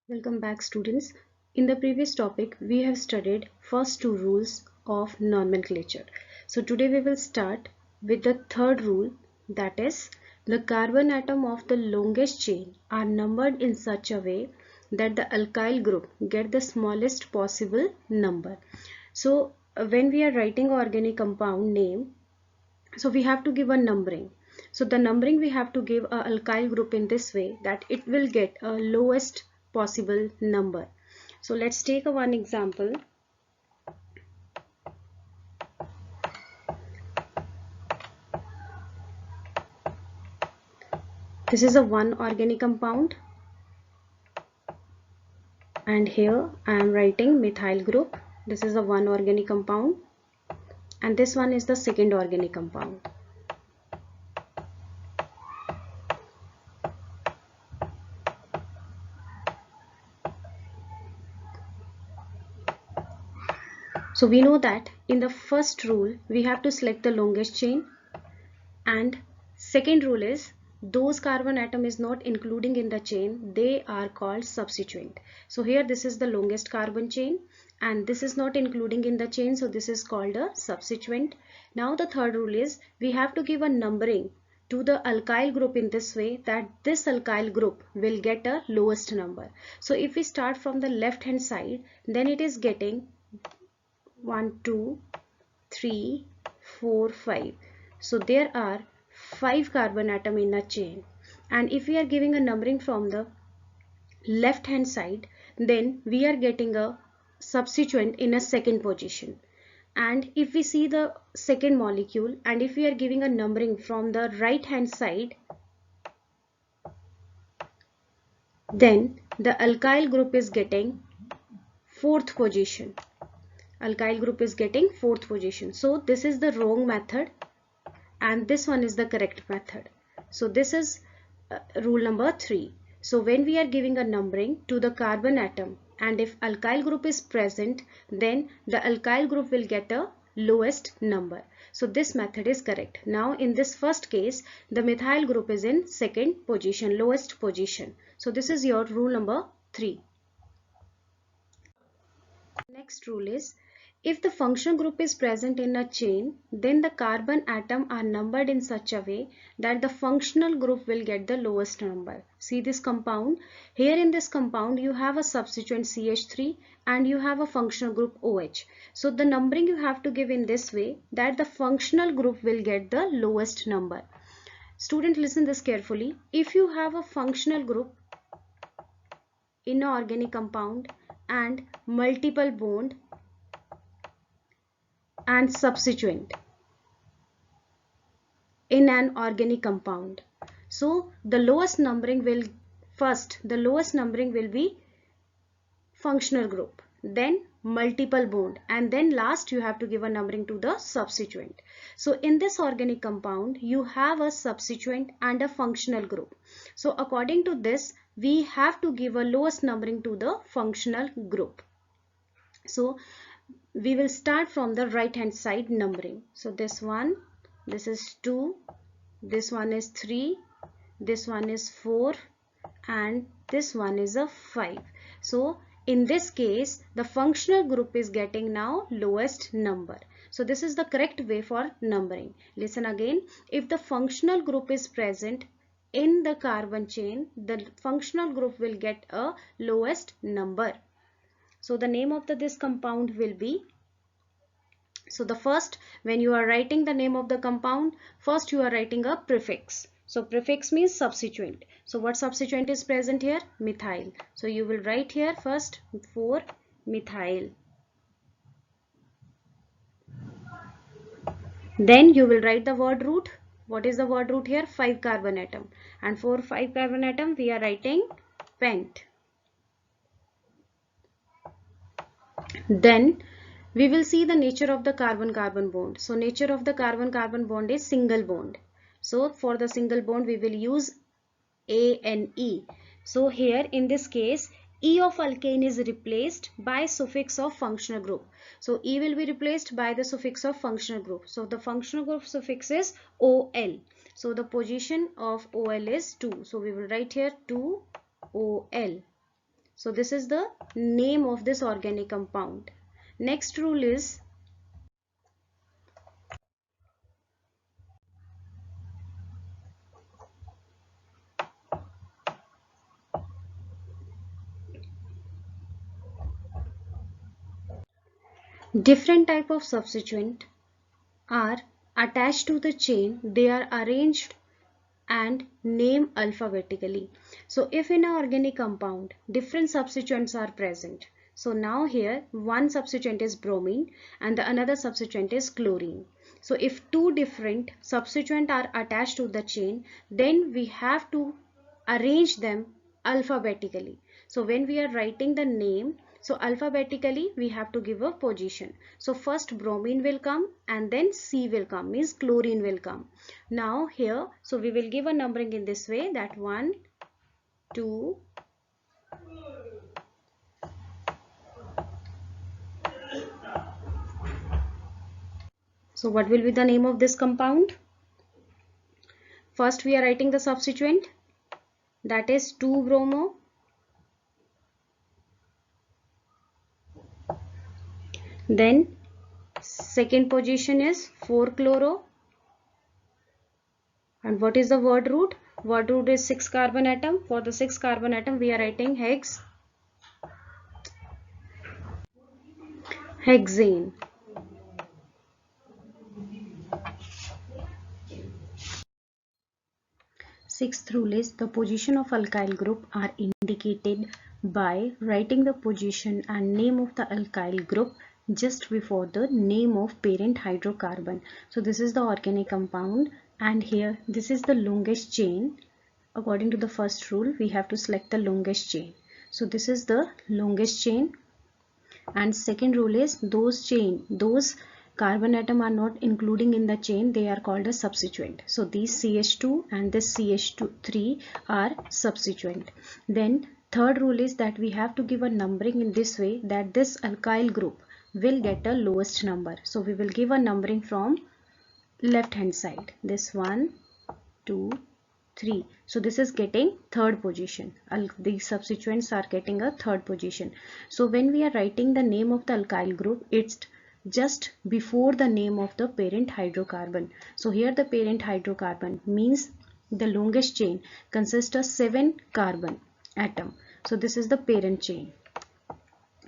Welcome back, students. In the previous topic, we have studied first two rules of nomenclature. So today we will start with the third rule, that is the carbon atom of the longest chain are numbered in such a way that the alkyl group get the smallest possible number. So when we are writing organic compound name, so we have to give a numbering. So the numbering we have to give a alkyl group in this way that it will get a lowest possible number. So let's take a one example. This is a one organic compound, and here I am writing methyl group. This is a one organic compound, and this one is the second organic compound. So we know that in the first rule we have to select the longest chain, and second rule is those carbon atom is not including in the chain, they are called substituent. So here this is the longest carbon chain and this is not including in the chain, so this is called a substituent. Now the third rule is we have to give a numbering to the alkyl group in this way that this alkyl group will get a lowest number. So if we start from the left hand side, then it is getting 1 2 3 4 5. So there are 5 carbon atom in a chain, and if we are giving a numbering from the left hand side, then we are getting a substituent in a second position. And if we see the second molecule and if we are giving a numbering from the right hand side, then the alkyl group is getting fourth position. Alkyl group is getting fourth position. So this is the wrong method and this one is the correct method. So this is rule number 3. So when we are giving a numbering to the carbon atom and if alkyl group is present, then the alkyl group will get a lowest number. So this method is correct. Now in this first case, the methyl group is in second position, lowest position. So this is your rule number 3. Next rule is if the functional group is present in a chain, then the carbon atom are numbered in such a way that the functional group will get the lowest number. See this compound. Here in this compound you have a substituent CH3 and you have a functional group OH. So the numbering you have to give in this way that the functional group will get the lowest number. Student, listen this carefully. If you have a functional group in an organic compound and multiple bond and substituent in an organic compound, so the lowest numbering will be functional group, then multiple bond, and then last you have to give a numbering to the substituent. So in this organic compound you have a substituent and a functional group. So according to this we have to give a lowest numbering to the functional group. So we will start from the right hand side numbering. So this one, this is 2, this one is 3, this one is 4, and this one is a 5. So in this case the functional group is getting now lowest number. So this is the correct way for numbering. Listen again. If the functional group is present in the carbon chain, the functional group will get a lowest number. So the name of this compound will be, so the first, when you are writing the name of the compound, first you are writing a prefix. So prefix means substituent. So what substituent is present here? Methyl. So you will write here first 4-methyl. Then you will write the word root. What is the word root here? 5 carbon atom. And for 5 carbon atom we are writing pent. Then we will see the nature of the carbon-carbon bond. So nature of the carbon-carbon bond is single bond. So for the single bond we will use A and E. So here in this case E of alkane is replaced by suffix of functional group. So E will be replaced by the suffix of functional group. So the functional group suffix is OL. So the position of OL is 2. So we will write here 2OL. So this is the name of this organic compound. Next rule is different type of substituent are attached to the chain. They are arranged and named alphabetically. So if in an organic compound different substituents are present, so now here one substituent is bromine and the another substituent is chlorine. So if two different substituents are attached to the chain, then we have to arrange them alphabetically. So when we are writing the name, so alphabetically we have to give a position. So first bromine will come and then C will come, means chlorine will come. Now here, so we will give a numbering in this way, that 1, 2, so what will be the name of this compound? First we are writing the substituent, that is 2-bromo. Then second position is 4-chloro. And what is the word root? Word root is 6 carbon atom. For the 6 carbon atom we are writing hexane. Sixth rule is the position of alkyl group are indicated by writing the position and name of the alkyl group just before the name of parent hydrocarbon. So this is the organic compound, and here this is the longest chain. According to the first rule, we have to select the longest chain. So this is the longest chain, and second rule is those carbon atom are not including in the chain, they are called a substituent. So these CH2 and this CH3 are substituent. Then third rule is that we have to give a numbering in this way, that this alkyl group will get a lowest number. So we will give a numbering from left hand side, this 1, 2, 3. So this is getting third position. These substituents are getting a third position. So when we are writing the name of the alkyl group, it's just before the name of the parent hydrocarbon. So here the parent hydrocarbon means the longest chain consists of 7 carbon atom. So this is the parent chain.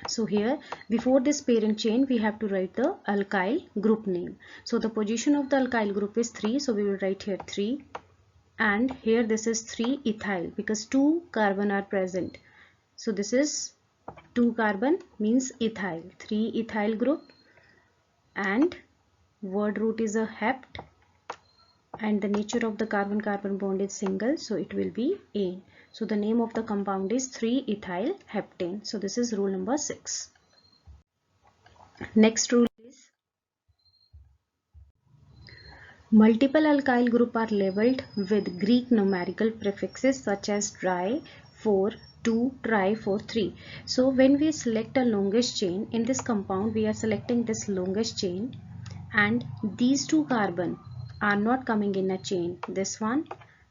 So here before this parent chain we have to write the alkyl group name. So the position of the alkyl group is 3. So we will write here 3. And here this is 3-ethyl because 2 carbon are present. So this is 2 carbon means ethyl, 3-ethyl group, and word root is a hept, and the nature of the carbon-carbon bond is single, so it will be ane. So the name of the compound is 3-ethyl heptane. So this is rule number 6. Next rule is multiple alkyl group are labeled with Greek numerical prefixes such as tri, 4, 2, tri, 4, 3. So when we select a longest chain in this compound, we are selecting this longest chain, and these 2 carbon are not coming in a chain, this one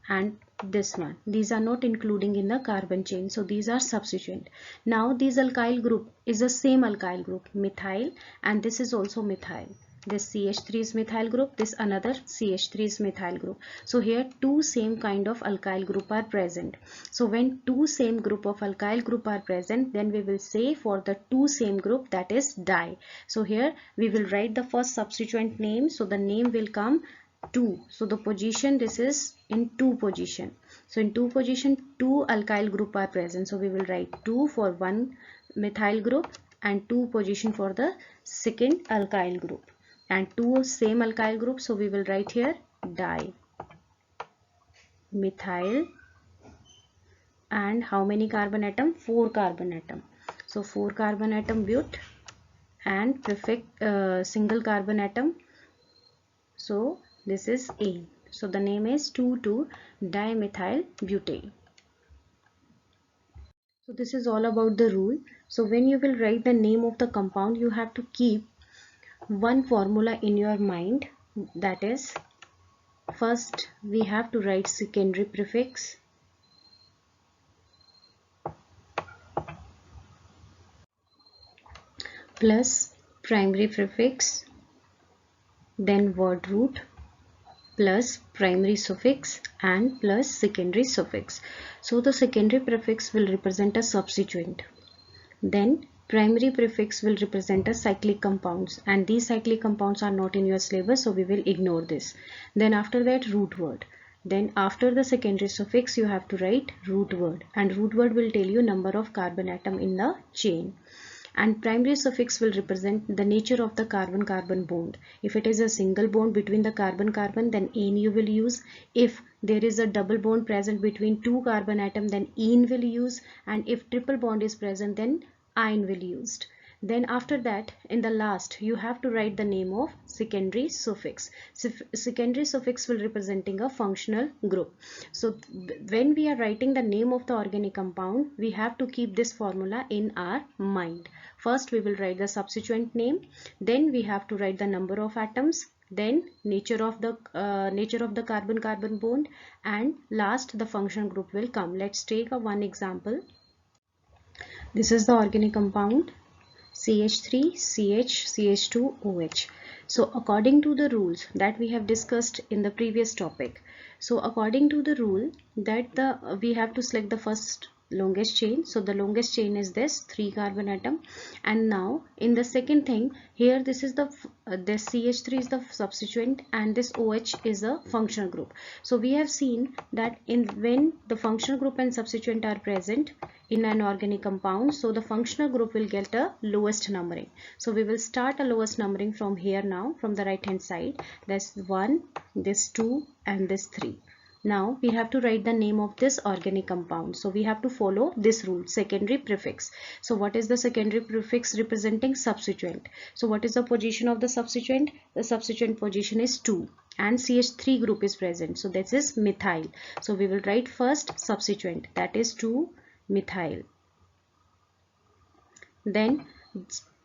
and this one. These are not including in the carbon chain, so these are substituent. Now this alkyl group is the same alkyl group, methyl, and this is also methyl. This CH3 is methyl group, this another CH3 is methyl group. So here 2 same kind of alkyl group are present. So when 2 same group of alkyl group are present, then we will say for the 2 same group, that is di. So here we will write the first substituent name. So the name will come 2. So the position, this is in 2 position. So in 2 position 2 alkyl group are present. So we will write 2 for one methyl group and 2 position for the second alkyl group, and 2 same alkyl group. So we will write here di methyl, and how many carbon atom? 4 carbon atom. So 4 carbon atom but, and prefix single carbon atom. So this is ane. So the name is 2,2-dimethyl butane. So this is all about the rule. So when you will write the name of the compound, you have to keep one formula in your mind, that is, first we have to write secondary prefix, plus primary prefix, then word root, plus primary suffix and plus secondary suffix. So the secondary prefix will represent a substituent. Then primary prefix will represent a cyclic compounds, and these cyclic compounds are not in your syllabus, so we will ignore this. Then after that root word. Then after the secondary suffix you have to write root word, and root word will tell you number of carbon atom in the chain. And primary suffix will represent the nature of the carbon-carbon bond. If it is a single bond between the carbon-carbon, then ene you will use. If there is a double bond present between two carbon atom, then ene will use. And if triple bond is present, then ine will used. Then after that, in the last, you have to write the name of secondary suffix. Secondary suffix will representing a functional group. So when we are writing the name of the organic compound, we have to keep this formula in our mind. First we will write the substituent name, then we have to write the number of atoms, then nature of the carbon-carbon bond, and last the function group will come. Let's take one example. This is the organic compound CH3, CH, CH2, OH. So according to the rules that we have discussed in the previous topic, so according to the rule that we have to select the first longest chain. So the longest chain is this 3 carbon atom, and now in the second thing here, this is this CH3 is the substituent and this OH is a functional group. So we have seen that when the functional group and substituent are present in an organic compound, so the functional group will get a lowest numbering. So we will start a lowest numbering from here now, from the right hand side. That's 1, this 2 and this 3. Now we have to write the name of this organic compound. So we have to follow this rule, secondary prefix. So what is the secondary prefix representing? Substituent. So what is the position of the substituent? The substituent position is 2 and CH3 group is present. So this is methyl. So we will write first substituent, that is 2-methyl. Then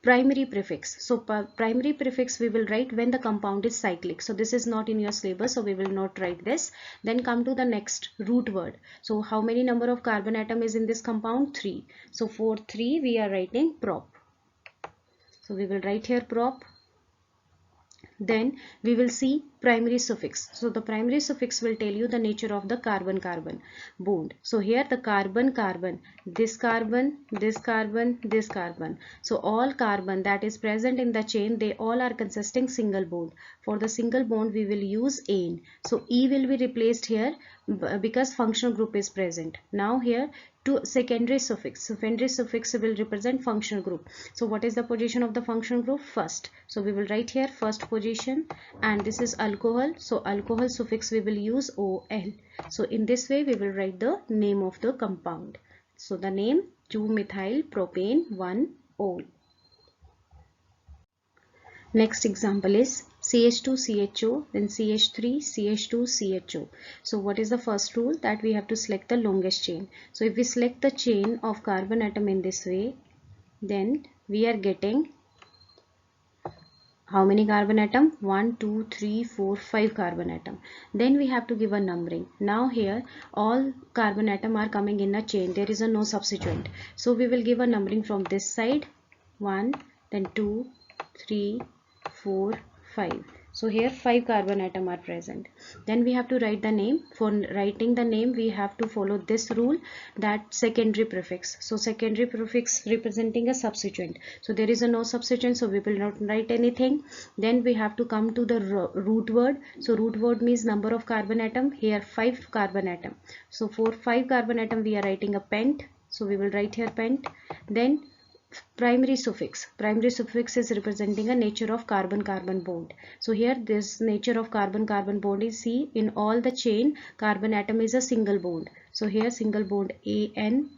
primary prefix. So primary prefix we will write when the compound is cyclic. So this is not in your syllabus, so we will not write this. Then come to the next root word. So how many number of carbon atom is in this compound? 3. So for 3 we are writing prop. So we will write here prop. Then we will see primary suffix. So the primary suffix will tell you the nature of the carbon-carbon bond. So here the carbon-carbon, this carbon, this carbon, this carbon. So all carbon that is present in the chain, they all are consisting single bond. For the single bond we will use ane. So E will be replaced here because functional group is present. Now here to secondary suffix. Secondary suffix will represent functional group. So what is the position of the functional group? First. So we will write here first position, and this is alcohol. So alcohol suffix we will use OL. So in this way we will write the name of the compound. So the name 2-methyl propane 1-ol. Next example is CH2CHO, then CH3, CH2CHO. So what is the first rule? That we have to select the longest chain. So if we select the chain of carbon atom in this way, then we are getting how many carbon atom? 1, 2, 3, 4, 5 carbon atom. Then we have to give a numbering. Now here all carbon atom are coming in a chain. There is a no substituent. So we will give a numbering from this side. 1, then 2, 3, 4, 5. So here 5 carbon atom are present. Then we have to write the name. For writing the name we have to follow this rule, that secondary prefix. So secondary prefix representing a substituent. So there is a no substituent, so we will not write anything. Then we have to come to the root word. So root word means number of carbon atom. Here 5 carbon atom. So for 5 carbon atom we are writing a pent. So we will write here pent. Then primary suffix. Primary suffix is representing a nature of carbon-carbon bond. So here this nature of carbon-carbon bond is C. In all the chain, carbon atom is a single bond. So here single bond AN.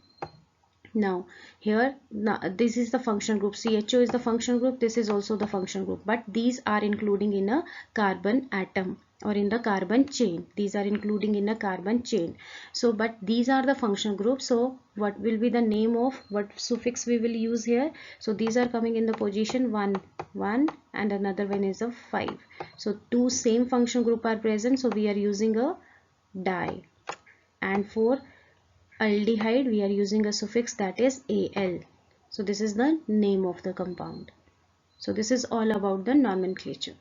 Now here this is the function group. CHO is the function group. This is also the function group. But these are including in a carbon atom or in the carbon chain. These are including in a carbon chain. So but these are the functional groups. So what will be the name of what suffix we will use here? So these are coming in the position 1, 1 and another one is a 5. So two same function group are present. So we are using a di. And for aldehyde we are using a suffix that is AL. So this is the name of the compound. So this is all about the nomenclature.